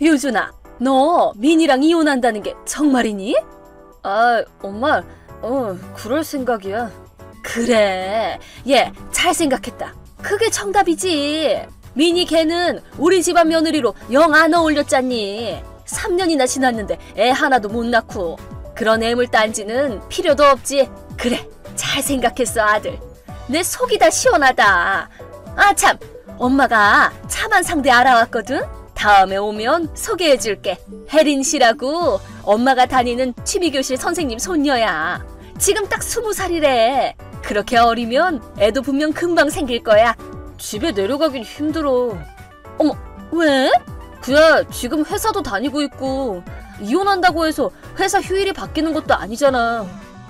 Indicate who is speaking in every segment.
Speaker 1: 효준아, 너 민이랑 이혼한다는 게 정말이니? 아, 엄마, 그럴 생각이야. 그래, 얘 잘 생각했다. 그게 정답이지. 민이 걔는 우리 집안 며느리로 영 안 어울렸잖니. 3년이나 지났는데 애 하나도 못 낳고. 그런 애물단지는 필요도 없지. 그래, 잘 생각했어 아들. 내 속이 다 시원하다. 아 참, 엄마가 참한 상대 알아왔거든. 다음에 오면 소개해줄게. 혜린 씨라고 엄마가 다니는 취미교실 선생님 손녀야. 지금 딱 20살이래. 그렇게 어리면 애도 분명 금방 생길 거야. 집에 내려가긴 힘들어. 어머, 왜? 그야 지금 회사도 다니고 있고 이혼한다고 해서 회사 휴일이 바뀌는 것도 아니잖아.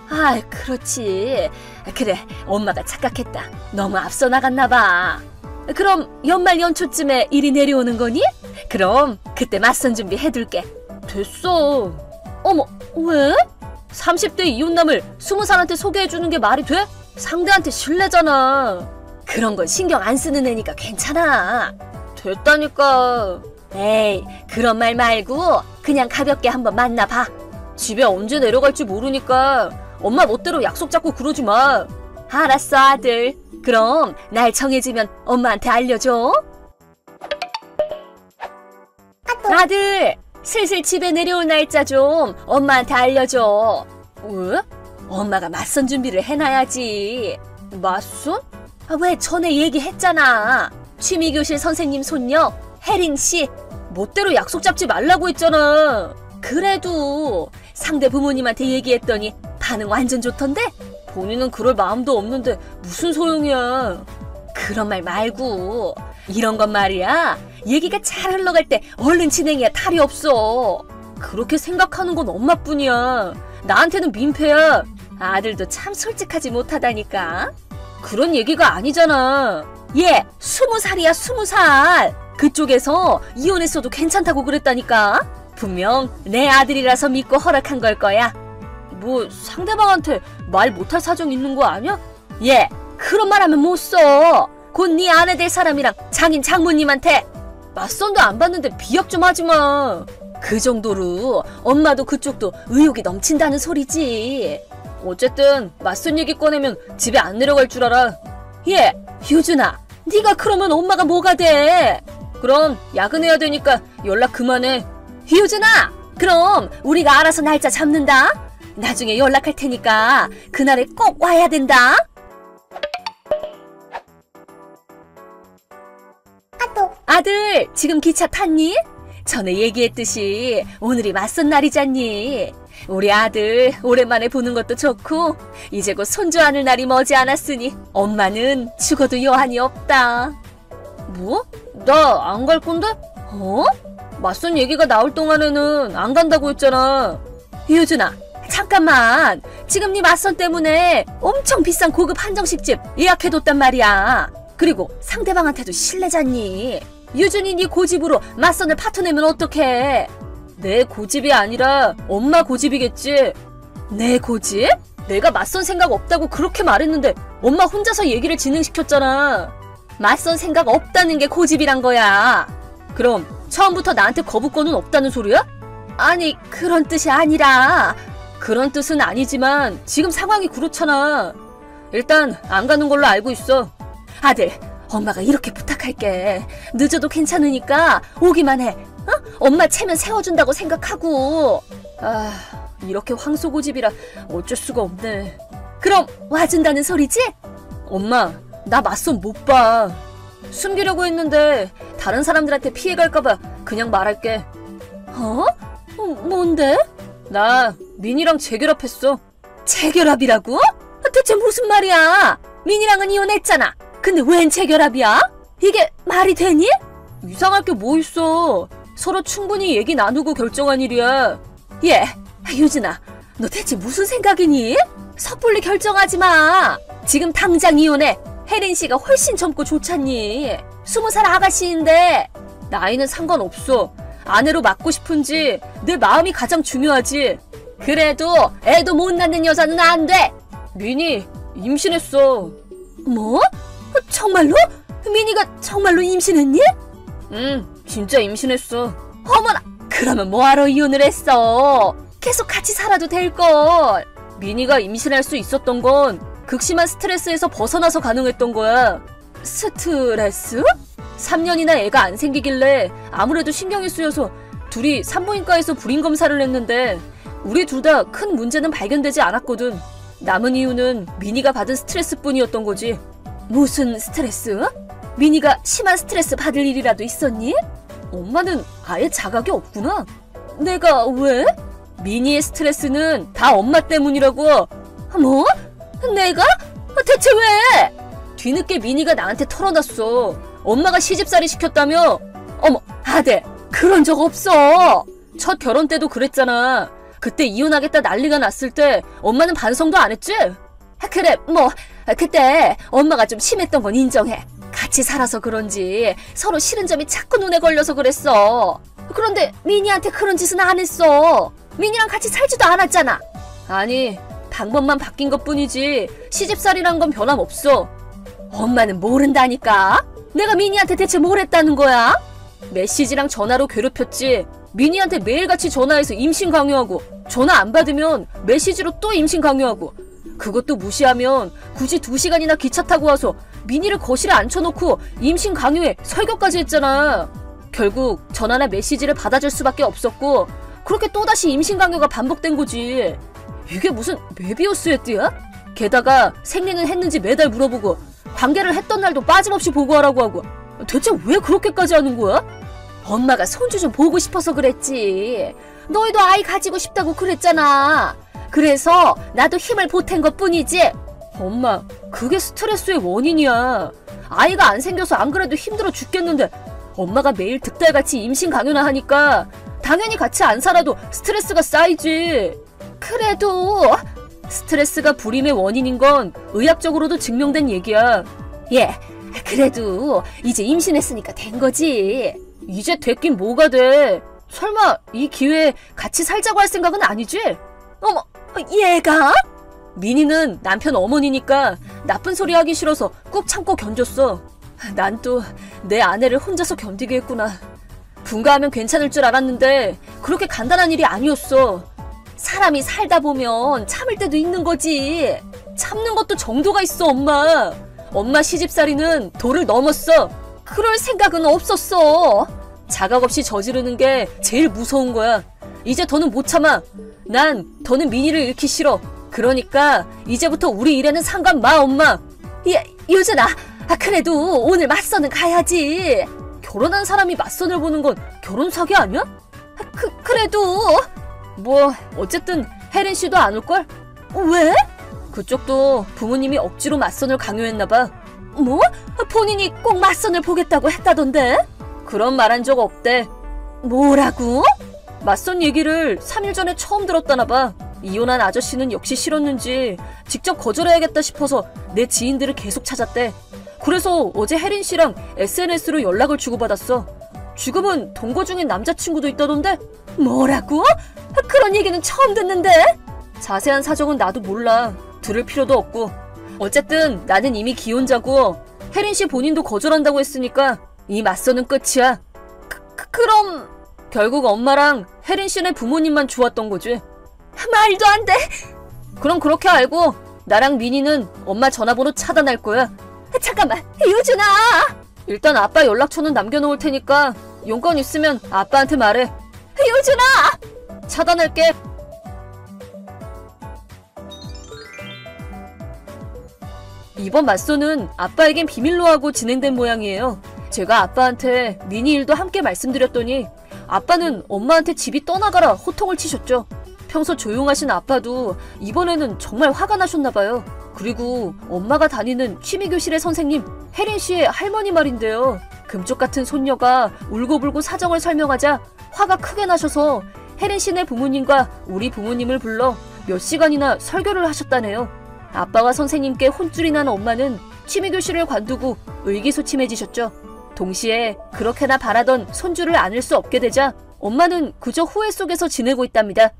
Speaker 1: 아, 그렇지. 그래, 엄마가 착각했다. 너무 앞서 나갔나 봐. 그럼 연말 연초쯤에 일이 내려오는 거니? 그럼 그때 맞선 준비 해둘게. 됐어. 어머, 왜? 30대 이혼남을 20살한테 소개해주는 게 말이 돼? 상대한테 실례잖아. 그런 건 신경 안 쓰는 애니까 괜찮아. 됐다니까. 에이, 그런 말 말고 그냥 가볍게 한번 만나봐. 집에 언제 내려갈지 모르니까 엄마 멋대로 약속 잡고 그러지 마. 알았어 아들. 그럼 날 정해지면 엄마한테 알려줘. 아들, 슬슬 집에 내려올 날짜 좀 엄마한테 알려줘. 왜? 엄마가 맞선 준비를 해놔야지. 맞선? 아, 왜 전에 얘기했잖아. 취미교실 선생님 손녀 혜린 씨. 멋대로 약속 잡지 말라고 했잖아. 그래도 상대 부모님한테 얘기했더니 반응 완전 좋던데? 본인은 그럴 마음도 없는데 무슨 소용이야. 그런 말 말고 이런 건 말이야, 얘기가 잘 흘러갈 때 얼른 진행해야 탈이 없어. 그렇게 생각하는 건 엄마뿐이야. 나한테는 민폐야. 아들도 참 솔직하지 못하다니까. 그런 얘기가 아니잖아. 얘 20살이야 20살. 그쪽에서 이혼했어도 괜찮다고 그랬다니까. 분명 내 아들이라서 믿고 허락한 걸 거야. 뭐 상대방한테 말 못할 사정 있는 거 아니야? 얘 그런 말 하면 못 써. 곧 네 아내 될 사람이랑 장인 장모님한테. 맞선도 안 봤는데 비약 좀 하지 마. 그 정도로 엄마도 그쪽도 의욕이 넘친다는 소리지. 어쨌든 맞선 얘기 꺼내면 집에 안 내려갈 줄 알아. 얘 효준아, 네가 그러면 엄마가 뭐가 돼? 그럼 야근해야 되니까 연락 그만해. 효준아, 그럼 우리가 알아서 날짜 잡는다. 나중에 연락할 테니까 그날에 꼭 와야 된다. 아들, 지금 기차 탔니? 전에 얘기했듯이 오늘이 맞선 날이잖니. 우리 아들 오랜만에 보는 것도 좋고 이제 곧 손주하는 날이 머지않았으니 엄마는 죽어도 여한이 없다. 뭐? 나 안 갈 건데? 맞선 얘기가 나올 동안에는 안 간다고 했잖아. 효준아, 잠깐만. 지금 네 맞선 때문에 엄청 비싼 고급 한정식집 예약해뒀단 말이야. 그리고 상대방한테도 실례잖니. 유준이 네 고집으로 맞선을 파토내면 어떡해. 내 고집이 아니라 엄마 고집이겠지. 내 고집? 내가 맞선 생각 없다고 그렇게 말했는데 엄마 혼자서 얘기를 진행시켰잖아. 맞선 생각 없다는 게 고집이란 거야. 그럼 처음부터 나한테 거부권은 없다는 소리야? 아니, 그런 뜻이 아니라. 그런 뜻은 아니지만 지금 상황이 그렇잖아. 일단 안 가는 걸로 알고 있어. 아들, 엄마가 이렇게 부탁할게. 늦어도 괜찮으니까 오기만 해. 엄마 체면 세워준다고 생각하고. 아, 이렇게 황소고집이라 어쩔 수가 없네. 그럼 와준다는 소리지? 엄마, 나 맞선 못 봐. 숨기려고 했는데 다른 사람들한테 피해갈까봐 그냥 말할게. 뭔데? 나 민이랑 재결합했어. 재결합이라고? 대체 무슨 말이야? 민이랑은 이혼했잖아. 근데 웬 재결합이야? 이게 말이 되니? 이상할 게 뭐 있어. 서로 충분히 얘기 나누고 결정한 일이야. 얘, 효준아, 너 대체 무슨 생각이니? 섣불리 결정하지 마. 지금 당장 이혼해. 혜린 씨가 훨씬 젊고 좋잖니. 20살 아가씨인데. 나이는 상관없어. 아내로 맡고 싶은지 내 마음이 가장 중요하지. 그래도 애도 못 낳는 여자는 안 돼. 민이 임신했어. 뭐? 정말로? 민이가 정말로 임신했니? 응, 진짜 임신했어. 어머나! 그러면 뭐하러 이혼을 했어? 계속 같이 살아도 될걸. 미니가 임신할 수 있었던 건 극심한 스트레스에서 벗어나서 가능했던 거야. 스트레스? 3년이나 애가 안 생기길래 아무래도 신경이 쓰여서 둘이 산부인과에서 불임검사를 했는데 우리 둘 다 큰 문제는 발견되지 않았거든. 남은 이유는 미니가 받은 스트레스뿐이었던 거지. 무슨 스트레스? 미니가 심한 스트레스 받을 일이라도 있었니? 엄마는 아예 자각이 없구나. 내가 왜? 미니의 스트레스는 다 엄마 때문이라고. 뭐? 내가? 대체 왜? 뒤늦게 미니가 나한테 털어놨어. 엄마가 시집살이 시켰다며? 어머, 아들, 그런 적 없어. 첫 결혼 때도 그랬잖아. 그때 이혼하겠다 난리가 났을 때 엄마는 반성도 안 했지? 그래, 뭐 그때 엄마가 좀 심했던 건 인정해. 같이 살아서 그런지 서로 싫은 점이 자꾸 눈에 걸려서 그랬어. 그런데 미니한테 그런 짓은 안 했어. 미니랑 같이 살지도 않았잖아. 아니, 방법만 바뀐 것뿐이지 시집살이란 건 변함없어. 엄마는 모른다니까. 내가 미니한테 대체 뭘 했다는 거야? 메시지랑 전화로 괴롭혔지. 미니한테 매일같이 전화해서 임신 강요하고, 전화 안 받으면 메시지로 또 임신 강요하고, 그것도 무시하면 굳이 2시간이나 기차 타고 와서 미니를 거실에 앉혀놓고 임신 강요에 설교까지 했잖아. 결국 전화나 메시지를 받아줄 수밖에 없었고, 그렇게 또다시 임신 강요가 반복된 거지. 이게 무슨 메비우스의 띠야? 게다가 생리는 했는지 매달 물어보고, 관계를 했던 날도 빠짐없이 보고하라고 하고. 대체 왜 그렇게까지 하는 거야? 엄마가 손주 좀 보고 싶어서 그랬지. 너희도 아이 가지고 싶다고 그랬잖아. 그래서 나도 힘을 보탠 것뿐이지. 엄마, 그게 스트레스의 원인이야. 아이가 안 생겨서 안 그래도 힘들어 죽겠는데 엄마가 매일 득달같이 임신 강요나 하니까 당연히 같이 안 살아도 스트레스가 쌓이지. 그래도 스트레스가 불임의 원인인 건 의학적으로도 증명된 얘기야. 예, 그래도 이제 임신했으니까 된 거지. 이제 됐긴 뭐가 돼. 설마 이 기회에 같이 살자고 할 생각은 아니지? 어머, 얘가? 미니는 남편 어머니니까 나쁜 소리 하기 싫어서 꾹 참고 견뎠어. 난 또 내 아내를 혼자서 견디게 했구나. 분가하면 괜찮을 줄 알았는데 그렇게 간단한 일이 아니었어. 사람이 살다 보면 참을 때도 있는 거지. 참는 것도 정도가 있어, 엄마. 엄마 시집살이는 도를 넘었어. 그럴 생각은 없었어. 자각 없이 저지르는 게 제일 무서운 거야. 이제 더는 못 참아. 난 더는 미니를 잃기 싫어. 그러니까 이제부터 우리 일에는 상관 마, 엄마. 예, 유준아. 그래도 오늘 맞선은 가야지. 결혼한 사람이 맞선을 보는 건 결혼 사기 아니야? 그래도 뭐 어쨌든 혜린 씨도 안 올걸? 왜? 그쪽도 부모님이 억지로 맞선을 강요했나봐. 뭐? 본인이 꼭 맞선을 보겠다고 했다던데? 그런 말 한 적 없대. 뭐라고? 맞선 얘기를 3일 전에 처음 들었다나봐. 이혼한 아저씨는 역시 싫었는지 직접 거절해야겠다 싶어서 내 지인들을 계속 찾았대. 그래서 어제 혜린 씨랑 SNS로 연락을 주고받았어. 지금은 동거 중인 남자친구도 있다던데? 뭐라고? 그런 얘기는 처음 듣는데? 자세한 사정은 나도 몰라. 들을 필요도 없고. 어쨌든 나는 이미 기혼자고 혜린 씨 본인도 거절한다고 했으니까 이 맞서는 끝이야. 그럼 결국 엄마랑 혜린 씨네 부모님만 좋았던 거지. 말도 안 돼. 그럼 그렇게 알고 나랑 미니는 엄마 전화번호 차단할 거야. 잠깐만, 유준아. 일단 아빠 연락처는 남겨놓을 테니까 용건 있으면 아빠한테 말해. 유준아! 차단할게. 이번 맞소는 아빠에겐 비밀로 하고 진행된 모양이에요. 제가 아빠한테 미니 일도 함께 말씀드렸더니 아빠는 엄마한테 집이 떠나가라 호통을 치셨죠. 평소 조용하신 아빠도 이번에는 정말 화가 나셨나봐요. 그리고 엄마가 다니는 취미교실의 선생님 혜린 씨의 할머니 말인데요. 금쪽 같은 손녀가 울고불고 사정을 설명하자 화가 크게 나셔서 혜린 씨네 부모님과 우리 부모님을 불러 몇 시간이나 설교를 하셨다네요. 아빠와 선생님께 혼쭐이 난 엄마는 취미교실을 관두고 의기소침해지셨죠. 동시에 그렇게나 바라던 손주를 안을 수 없게 되자 엄마는 그저 후회 속에서 지내고 있답니다.